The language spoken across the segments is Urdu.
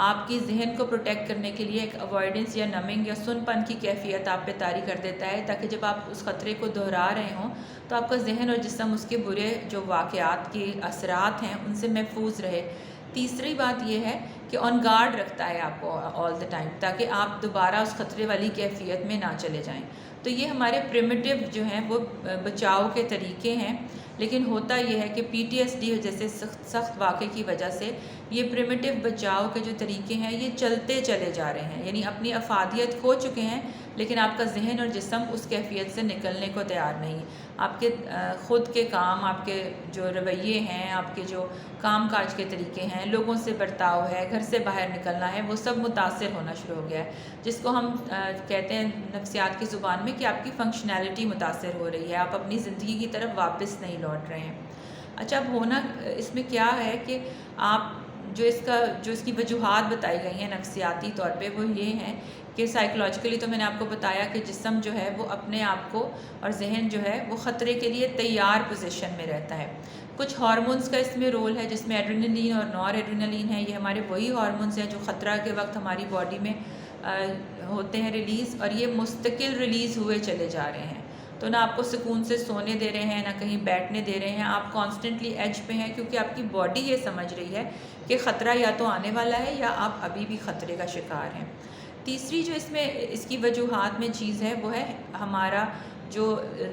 آپ کی ذہن کو پروٹیکٹ کرنے کے لیے ایک اوائڈنس یا نمنگ یا سن پن کی کیفیت آپ پہ طاری کر دیتا ہے، تاکہ جب آپ اس خطرے کو دہرا رہے ہوں تو آپ کا ذہن اور جسم اس کے برے جو واقعات کے اثرات ہیں ان سے محفوظ رہے۔ تیسری بات یہ ہے کہ آن گارڈ رکھتا ہے آپ کو آل دا ٹائم، تاکہ آپ دوبارہ اس خطرے والی کیفیت میں نہ چلے جائیں۔ تو یہ ہمارے پریمیٹیو جو ہیں وہ بچاؤ کے طریقے ہیں، لیکن ہوتا یہ ہے کہ پی ٹی ایس ڈی جیسے سخت واقعے کی وجہ سے یہ پریمیٹیو بچاؤ کے جو طریقے ہیں یہ چلتے چلے جا رہے ہیں، یعنی اپنی افادیت کھو چکے ہیں، لیکن آپ کا ذہن اور جسم اس کیفیت سے نکلنے کو تیار نہیں۔ آپ کے خود کے کام، آپ کے جو رویے ہیں، آپ کے جو کام کاج کے طریقے ہیں، لوگوں سے برتاؤ ہے، گھر سے باہر نکلنا ہے، وہ سب متاثر ہونا شروع ہو گیا ہے، جس کو ہم کہتے ہیں نفسیات کی زبان میں کہ آپ کی فنکشنالٹی متاثر ہو رہی ہے، آپ اپنی زندگی کی طرف واپس نہیں لوٹ رہے ہیں۔ اچھا، اب ہونا اس میں کیا ہے کہ آپ جو اس کی وجوہات بتائی گئی ہیں نفسیاتی طور پہ وہ یہ ہیں کہ سائیکولوجیکلی تو میں نے آپ کو بتایا کہ جسم جو ہے وہ اپنے آپ کو اور ذہن جو ہے وہ خطرے کے لیے تیار پوزیشن میں رہتا ہے۔ کچھ ہارمونز کا اس میں رول ہے، جس میں ایڈرینلین اور نور ایڈرینلین ہے، یہ ہمارے وہی ہارمونز ہیں جو خطرہ کے وقت ہماری باڈی میں ہوتے ہیں ریلیز، اور یہ مستقل ریلیز ہوئے چلے جا رہے ہیں۔ تو نہ آپ کو سکون سے سونے دے رہے ہیں، نہ کہیں بیٹھنے دے رہے ہیں، آپ کانسٹنٹلی ایج پہ ہیں، کیونکہ آپ کی باڈی یہ سمجھ رہی ہے کہ خطرہ یا تو آنے والا ہے یا آپ ابھی بھی خطرے کا شکار ہیں۔ تیسری جو اس کی وجوہات میں چیز ہے وہ ہے ہمارا جو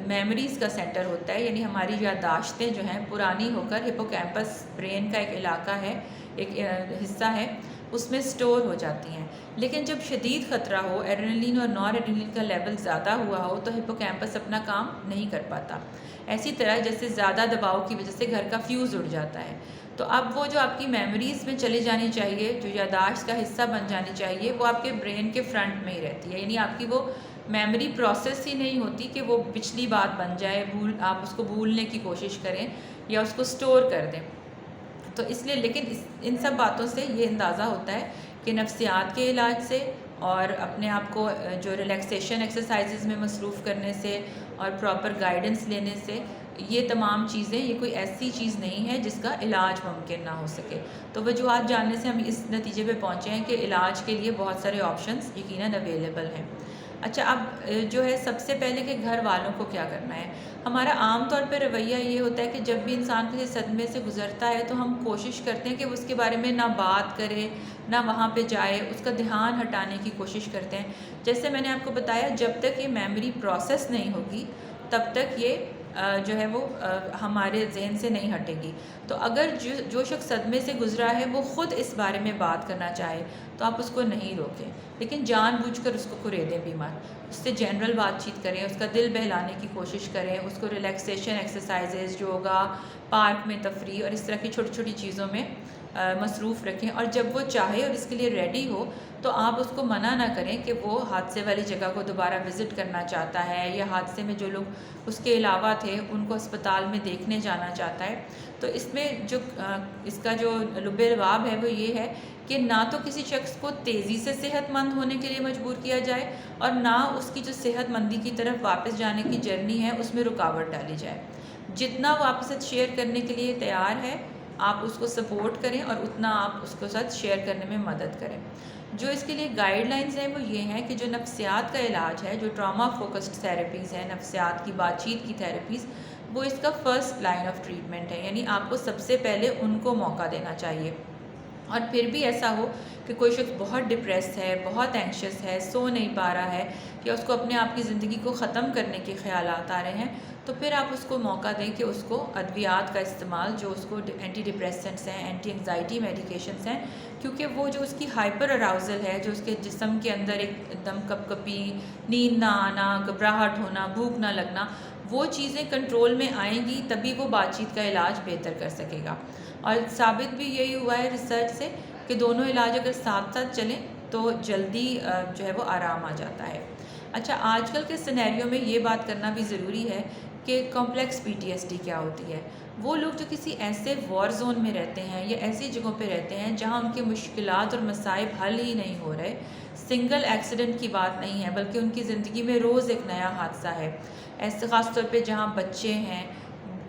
میموریز کا سینٹر ہوتا ہے، یعنی ہماری یادداشتیں جو ہیں پرانی ہو کر ہپوکیمپس برین کا ایک علاقہ ہے، ایک حصہ ہے، اس میں سٹور ہو جاتی ہیں۔ لیکن جب شدید خطرہ ہو، ایڈرینلین اور نور ایڈرینلین کا لیول زیادہ ہوا ہو، تو ہپوکیمپس اپنا کام نہیں کر پاتا۔ ایسی طرح جیسے زیادہ دباؤ کی وجہ سے گھر کا فیوز اڑ جاتا ہے، تو اب وہ جو آپ کی میموریز میں چلی جانی چاہیے، جو یادداشت کا حصہ بن جانی چاہیے، وہ آپ کے برین کے فرنٹ میں ہی رہتی ہے، یعنی آپ کی وہ میموری پروسیس ہی نہیں ہوتی کہ وہ پچھلی بات بن جائے، آپ اس کو بھولنے کی کوشش کریں یا اس کو سٹور کر دیں۔ تو اس لیے لیکن ان سب باتوں سے یہ اندازہ ہوتا ہے کہ نفسیات کے علاج سے اور اپنے آپ کو جو ریلیکسیشن ایکسرسائزز میں مصروف کرنے سے اور پراپر گائیڈنس لینے سے، یہ تمام چیزیں، یہ کوئی ایسی چیز نہیں ہے جس کا علاج ممکن نہ ہو سکے۔ تو وجوہات جاننے سے ہم اس نتیجے پہ پہنچے ہیں کہ علاج کے لیے بہت سارے آپشنز یقیناً اویلیبل ہیں۔ اچھا، اب جو ہے سب سے پہلے کہ گھر والوں کو کیا کرنا ہے۔ ہمارا عام طور پہ رویہ یہ ہوتا ہے کہ جب بھی انسان کسی صدمے سے گزرتا ہے تو ہم کوشش کرتے ہیں کہ اس کے بارے میں نہ بات کرے، نہ وہاں پہ جائے، اس کا دھیان ہٹانے کی کوشش کرتے ہیں۔ جیسے میں نے آپ کو بتایا، جب تک یہ میموری پروسیس نہیں ہوگی تب تک یہ جو ہے وہ ہمارے ذہن سے نہیں ہٹے گی۔ تو اگر جو شخص صدمے سے گزرا ہے وہ خود اس بارے میں بات کرنا چاہے تو آپ اس کو نہیں روکیں، لیکن جان بوجھ کر اس کو کریدیں بھی مت، اس سے جنرل بات چیت کریں، اس کا دل بہلانے کی کوشش کریں، اس کو ریلیکسیشن ایکسرسائزز، یوگا، پارک میں تفریح اور اس طرح کی چھوٹی چھوٹی چیزوں میں مصروف رکھیں، اور جب وہ چاہے اور اس کے لیے ریڈی ہو تو آپ اس کو منع نہ کریں کہ وہ حادثے والی جگہ کو دوبارہ وزٹ کرنا چاہتا ہے، یا حادثے میں جو لوگ اس کے علاوہ تھے ان کو اسپتال میں دیکھنے جانا چاہتا ہے۔ تو اس میں جو اس کا جو لب لباب ہے وہ یہ ہے کہ نہ تو کسی شخص کو تیزی سے صحت مند ہونے کے لیے مجبور کیا جائے، اور نہ اس کی جو صحت مندی کی طرف واپس جانے کی جرنی ہے اس میں رکاوٹ ڈالی جائے۔ جتنا وہ آپ کے ساتھ شیئر کرنے کے لیے تیار ہے آپ اس کو سپورٹ کریں، اور اتنا آپ اس کے ساتھ شیئر کرنے میں مدد کریں۔ جو اس کے لیے گائیڈ لائنز ہیں وہ یہ ہیں کہ جو نفسیات کا علاج ہے، جو ٹراما فوکسڈ تھیراپیز ہیں، نفسیات کی بات چیت کی تھیراپیز، وہ اس کا فرسٹ لائن آف ٹریٹمنٹ ہے، یعنی آپ کو سب سے پہلے ان کو موقع دینا چاہیے۔ اور پھر بھی ایسا ہو کہ کوئی شخص بہت ڈپریس ہے، بہت اینکشس ہے، سو نہیں پا رہا ہے، یا اس کو اپنے آپ کی زندگی کو ختم کرنے کے خیالات آ رہے ہیں، تو پھر آپ اس کو موقع دیں کہ اس کو ادویات کا استعمال، جو اس کو اینٹی ڈپریسنٹس ہیں، اینٹی انگزائٹی میڈیکیشنس ہیں، کیونکہ وہ جو اس کی ہائپر اراؤزل ہے، جو اس کے جسم کے اندر ایک دم کپ کپی، نیند نہ آنا، گھبراہٹ ہونا، بھوک نہ لگنا، وہ چیزیں کنٹرول میں آئیں گی تبھی وہ بات چیت کا علاج بہتر کر سکے گا۔ اور ثابت بھی یہی ہوا ہے ریسرچ سے کہ دونوں علاج اگر ساتھ ساتھ چلیں تو جلدی جو ہے وہ آرام آ جاتا ہے۔ اچھا، آج کل کے سینیریو میں یہ بات کرنا بھی ضروری ہے کہ complex P T S D کیا ہوتی ہے۔ وہ لوگ جو کسی ایسے وار زون میں رہتے ہیں یا ایسی جگہوں پہ رہتے ہیں جہاں ان کے مشکلات اور مصائب حل ہی نہیں ہو رہے، سنگل ایکسیڈنٹ کی بات نہیں ہے بلکہ ان کی زندگی میں روز ایک نیا حادثہ ہے، ایسے خاص طور پہ جہاں بچے ہیں،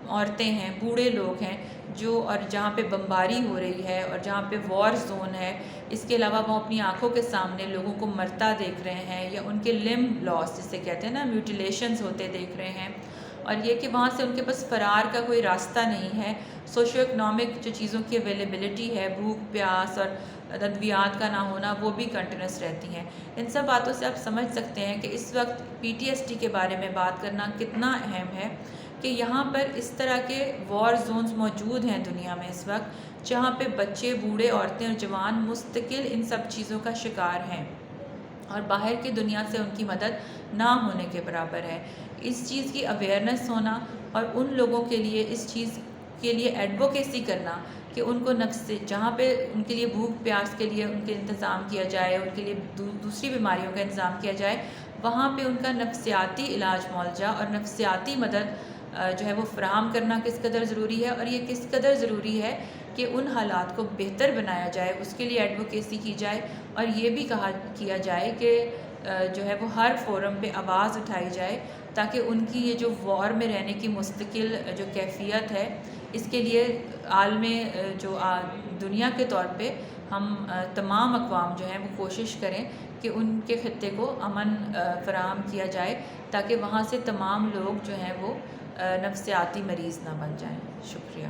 عورتیں ہیں، بوڑھے لوگ ہیں جو، اور جہاں پہ بمباری ہو رہی ہے اور جہاں پہ وار زون ہے، اس کے علاوہ وہ اپنی آنکھوں کے سامنے لوگوں کو مرتا دیکھ رہے ہیں، یا ان کے لمب لاس جسے کہتے ہیں نا، میوٹیلیشنز ہوتے دیکھ رہے ہیں، اور یہ کہ وہاں سے ان کے پاس فرار کا کوئی راستہ نہیں ہے۔ سوشو اکنامک جو چیزوں کی اویلیبلٹی ہے، بھوک پیاس اور ادویات کا نہ ہونا، وہ بھی کنٹینیوس رہتی ہیں۔ ان سب باتوں سے آپ سمجھ سکتے ہیں کہ اس وقت PTSD کے بارے میں بات کرنا کتنا اہم ہے، کہ یہاں پر اس طرح کے وار زونز موجود ہیں دنیا میں اس وقت، جہاں پہ بچے، بوڑھے، عورتیں اور جوان مستقل ان سب چیزوں کا شکار ہیں، اور باہر کی دنیا سے ان کی مدد نہ ہونے کے برابر ہے۔ اس چیز کی اویئرنیس ہونا، اور ان لوگوں کے لیے اس چیز کے لیے ایڈوکیسی کرنا کہ ان کو جہاں پہ ان کے لیے بھوک پیاس کے لیے ان کے انتظام کیا جائے، ان کے لیے دوسری بیماریوں کا انتظام کیا جائے، وہاں پہ ان کا نفسیاتی علاج معالجہ اور نفسیاتی مدد جو ہے وہ فراہم کرنا کس قدر ضروری ہے، اور یہ کس قدر ضروری ہے کہ ان حالات کو بہتر بنایا جائے، اس کے لیے ایڈوکیسی کی جائے، اور یہ بھی کیا جائے کہ جو ہے وہ ہر فورم پہ آواز اٹھائی جائے، تاکہ ان کی یہ جو وار میں رہنے کی مستقل جو کیفیت ہے، اس کے لیے عالم جو دنیا کے طور پہ ہم تمام اقوام جو ہیں وہ کوشش کریں کہ ان کے خطے کو امن فراہم کیا جائے، تاکہ وہاں سے تمام لوگ جو ہیں وہ نفسیاتی مریض نہ بن جائیں۔ شکریہ۔